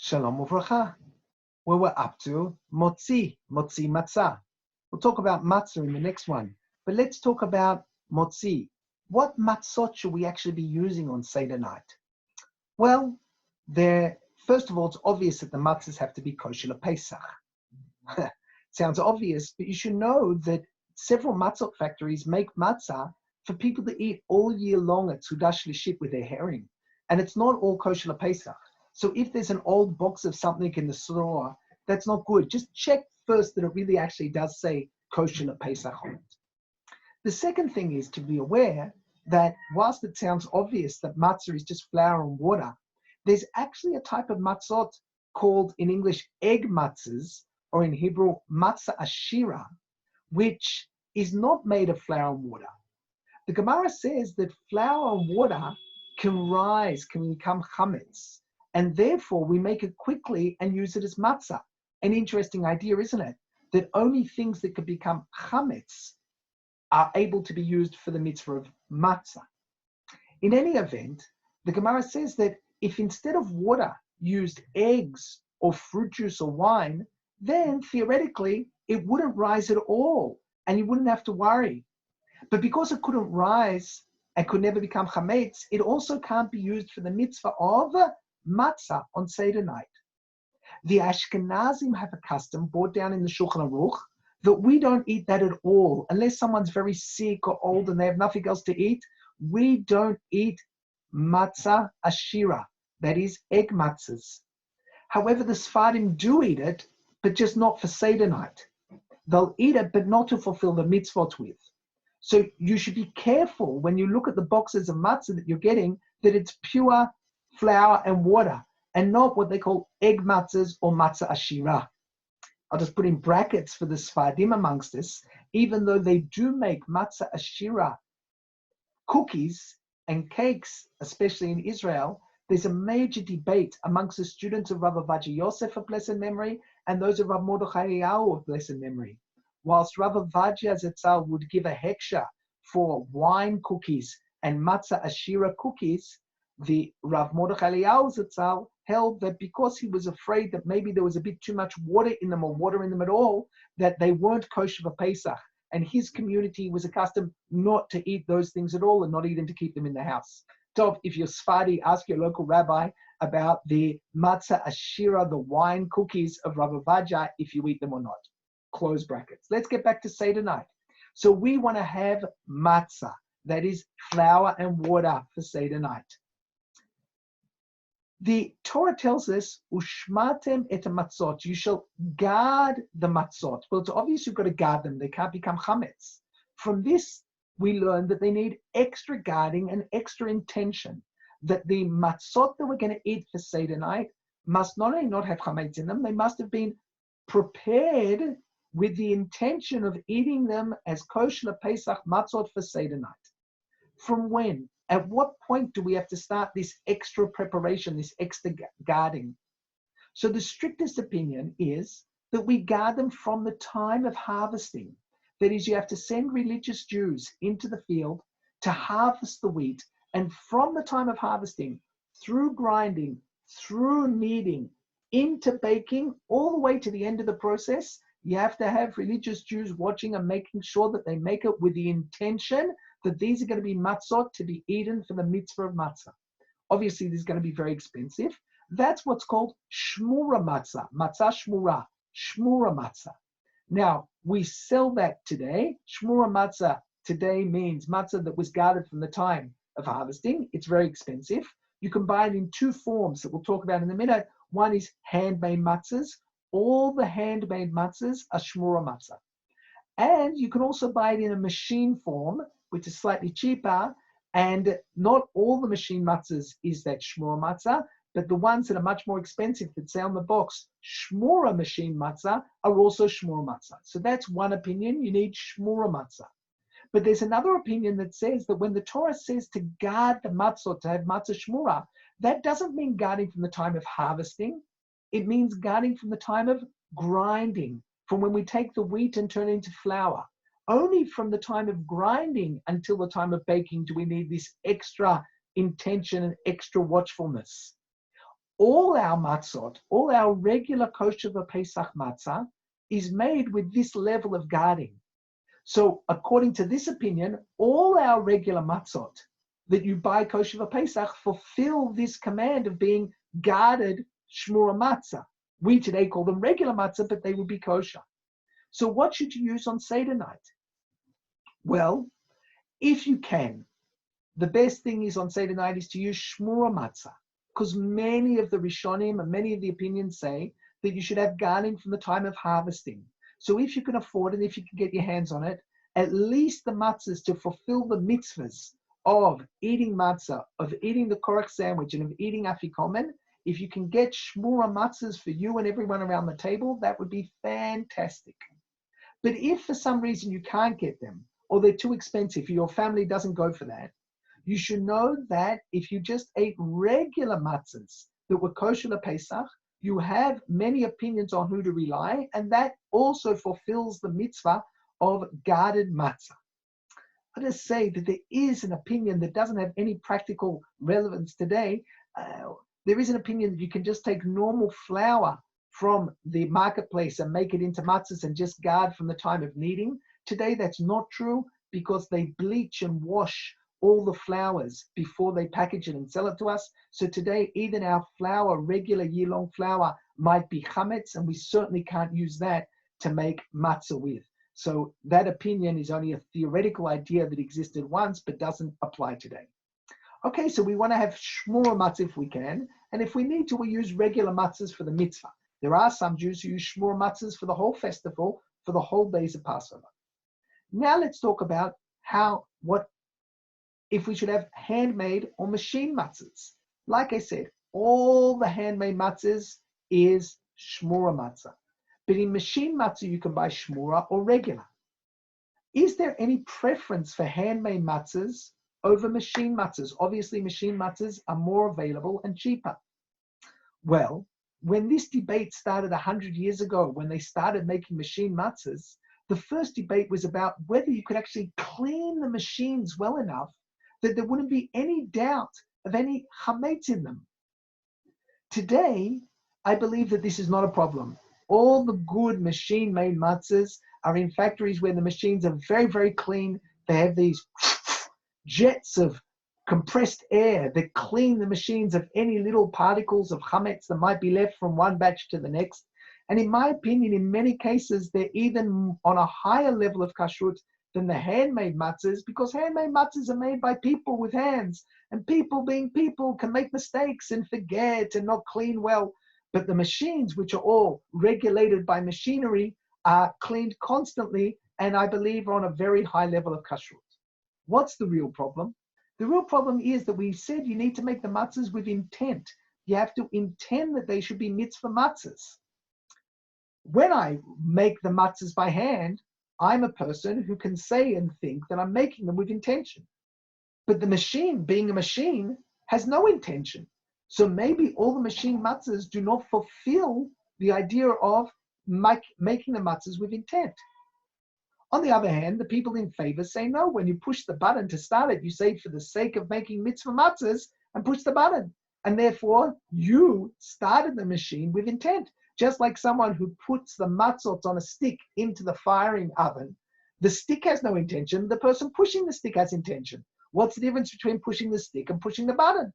Shalom uvracha. Well, we're up to mוציא matzah. We'll talk about matzah in the next one, but let's talk about mוציא. What matzot should we actually be using on Seder night? Well, first of all, it's obvious that the matzahs have to be kosher lePesach. Sounds obvious, but you should know that several matzot factories make matzah for people to eat all year long at Sudah Shlishit with their herring, and it's not all kosher lePesach. So if there's an old box of something in the store, that's not good. Just check first that it really actually does say kosher lePesach on it. The second thing is to be aware that whilst it sounds obvious that matzah is just flour and water, there's actually a type of matzot called in English egg matzahs, or in Hebrew Matzah Ashera, which is not made of flour and water. The Gemara says that flour and water can become chametz, and therefore we make it quickly and use it as matzah. An interesting idea, isn't it? That only things that could become chametz are able to be used for the mitzvah of matzah. In any event, the Gemara says that if instead of water used eggs or fruit juice or wine, then theoretically it wouldn't rise at all and you wouldn't have to worry. But because it couldn't rise and could never become chametz, it also can't be used for the mitzvah of matzah on Seder night. The Ashkenazim have a custom brought down in the Shulchan Aruch that we don't eat that at all. Unless someone's very sick or old and they have nothing else to eat, we don't eat Matzah Ashera, that is egg matzahs. However, the Sephardim do eat it, but just not for Seder night. They'll eat it, but not to fulfill the mitzvot with. So you should be careful when you look at the boxes of matzah that you're getting, that it's pure flour and water, and not what they call egg matzahs or Matzah Ashera. I'll just put in brackets for the Sephardim amongst us, even though they do make Matzah Ashera cookies and cakes, especially in Israel, there's a major debate amongst the students of Rav Avadia Yosef of blessed memory and those of Rav Mordechai Eliyahu of blessed memory. Whilst Rav Avadia Zatzal would give a heksha for wine cookies and Matzah Ashera cookies, the Rav Mordechai Eliyahu Zatzal held that because he was afraid that maybe there was a bit too much water in them or water in them at all, that they weren't kosher for Pesach. And his community was accustomed not to eat those things at all and not even to keep them in the house. So if you're Sephardi, ask your local rabbi about the Matzah Ashera, the wine cookies of Rav Avadia, if you eat them or not. Close brackets. Let's get back to Seder night. So we want to have matzah, that is flour and water for Seder night. The Torah tells us, Ushmatem et matzot, you shall guard the matzot. Well, it's obvious you've got to guard them. They can't become chametz. From this, we learn that they need extra guarding and extra intention, that the matzot that we're going to eat for Seder night must not only not have chametz in them, they must have been prepared with the intention of eating them as kosher lePesach matzot for Seder night. From when? At what point do we have to start this extra preparation, this extra guarding? So the strictest opinion is that we guard them from the time of harvesting. That is, you have to send religious Jews into the field to harvest the wheat, and from the time of harvesting, through grinding, through kneading, into baking, all the way to the end of the process, you have to have religious Jews watching and making sure that they make it with the intention that these are going to be matzot to be eaten for the mitzvah of matzah. Obviously, this is going to be very expensive. That's what's called shmura matzah, matzah shmura, shmura matzah. Now, we sell that today. Shmura matzah today means matzah that was guarded from the time of harvesting. It's very expensive. You can buy it in two forms that we'll talk about in a minute. One is handmade matzahs. All the handmade matzahs are shmura matzah. And you can also buy it in a machine form, which is slightly cheaper, and not all the machine matzahs is that shmura matzah, but the ones that are much more expensive that say on the box, shmura machine matzah, are also shmura matzah. So that's one opinion, you need shmura matzah. But there's another opinion that says that when the Torah says to guard the matzah, to have matzah shmura, that doesn't mean guarding from the time of harvesting, it means guarding from the time of grinding, from when we take the wheat and turn it into flour. Only from the time of grinding until the time of baking do we need this extra intention and extra watchfulness. all our matzot, all our regular kosher Pesach matzah is made with this level of guarding. So according to this opinion, all our regular matzot that you buy kosher Pesach fulfill this command of being guarded shmura matzah. We today call them regular matzah, but they would be kosher. So what should you use on Seder night? Well, if you can, the best thing is on Seder night is to use shmura matzah, because many of the Rishonim and many of the opinions say that you should have guarding from the time of harvesting. So if you can afford it, if you can get your hands on it, at least the matzahs to fulfill the mitzvahs of eating matzah, of eating the korach sandwich, and of eating afikomen, if you can get shmura matzahs for you and everyone around the table, that would be fantastic. But if for some reason you can't get them, or they're too expensive, or your family doesn't go for that, you should know that if you just ate regular matzahs that were kosher Pesach, you have many opinions on who to rely, and that also fulfills the mitzvah of guarded matzah. I'll just say that there is an opinion that doesn't have any practical relevance today. There is an opinion that you can just take normal flour from the marketplace and make it into matzahs and just guard from the time of kneading. Today that's not true because they bleach and wash all the flours before they package it and sell it to us. So today, even our flour, regular year-long flour, might be chametz, and we certainly can't use that to make matzah with. So that opinion is only a theoretical idea that existed once, but doesn't apply today. Okay, so we want to have shmura matzah if we can, and if we need to, we use regular matzahs for the mitzvah. There are some Jews who use shmura matzahs for the whole festival, for the whole days of Passover. Now let's talk about if we should have handmade or machine matzahs. Like I said, all the handmade matzahs is shmura matzah. But in machine matzah, you can buy shmura or regular. Is there any preference for handmade matzahs over machine matzahs? Obviously, machine matzahs are more available and cheaper. Well, when this debate started 100 years ago, when they started making machine matzahs, the first debate was about whether you could actually clean the machines well enough that there wouldn't be any doubt of any chametz in them. Today, I believe that this is not a problem. All the good machine-made matzahs are in factories where the machines are very, very clean. They have these jets of compressed air that clean the machines of any little particles of chametz that might be left from one batch to the next. And in my opinion, in many cases, they're even on a higher level of kashrut than the handmade matzahs, because handmade matzahs are made by people with hands, and people being people can make mistakes and forget and not clean well. But the machines, which are all regulated by machinery, are cleaned constantly, and I believe are on a very high level of kashrut. What's the real problem? The real problem is that we said you need to make the matzahs with intent. You have to intend that they should be mitzvah matzahs. When I make the matzahs by hand, I'm a person who can say and think that I'm making them with intention. But the machine, being a machine, has no intention. So maybe all the machine matzahs do not fulfill the idea of making the matzahs with intent. On the other hand, the people in favor say no. When you push the button to start it, you say for the sake of making mitzvah matzahs and push the button. And therefore, you started the machine with intent. Just like someone who puts the matzot on a stick into the firing oven, the stick has no intention, the person pushing the stick has intention. What's the difference between pushing the stick and pushing the button?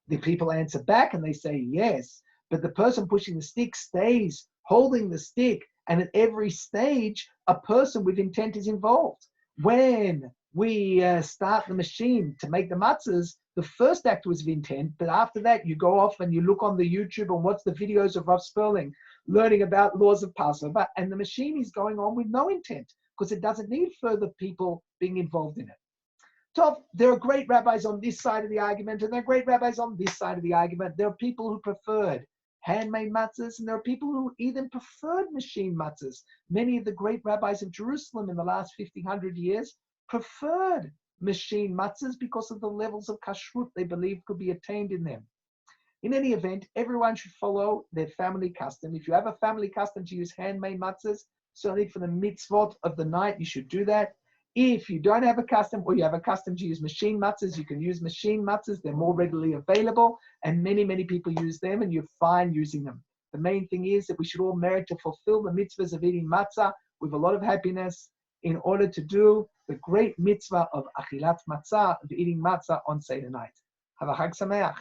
The people answer back and they say yes, but the person pushing the stick stays holding the stick, and at every stage, a person with intent is involved. When we start the machine to make the matzahs, the first act was of intent, but after that, you go off and you look on the YouTube and watch the videos of Rav Sperling learning about laws of Passover, and the machine is going on with no intent because it doesn't need further people being involved in it. So there are great rabbis on this side of the argument, and there are great rabbis on this side of the argument. There are people who preferred handmade matzahs, and there are people who even preferred machine matzahs. Many of the great rabbis of Jerusalem in the last 100 years preferred machine matzahs because of the levels of kashrut they believed could be attained in them. In any event, everyone should follow their family custom. If you have a family custom to use handmade matzahs, certainly for the mitzvot of the night, you should do that. If you don't have a custom, or you have a custom to use machine matzahs, you can use machine matzahs. They're more readily available, and many, many people use them, and you're fine using them. The main thing is that we should all merit to fulfill the mitzvahs of eating matzah with a lot of happiness in order to do the great mitzvah of achilat matzah, of eating matzah on Seder night. Have a Chag Sameach.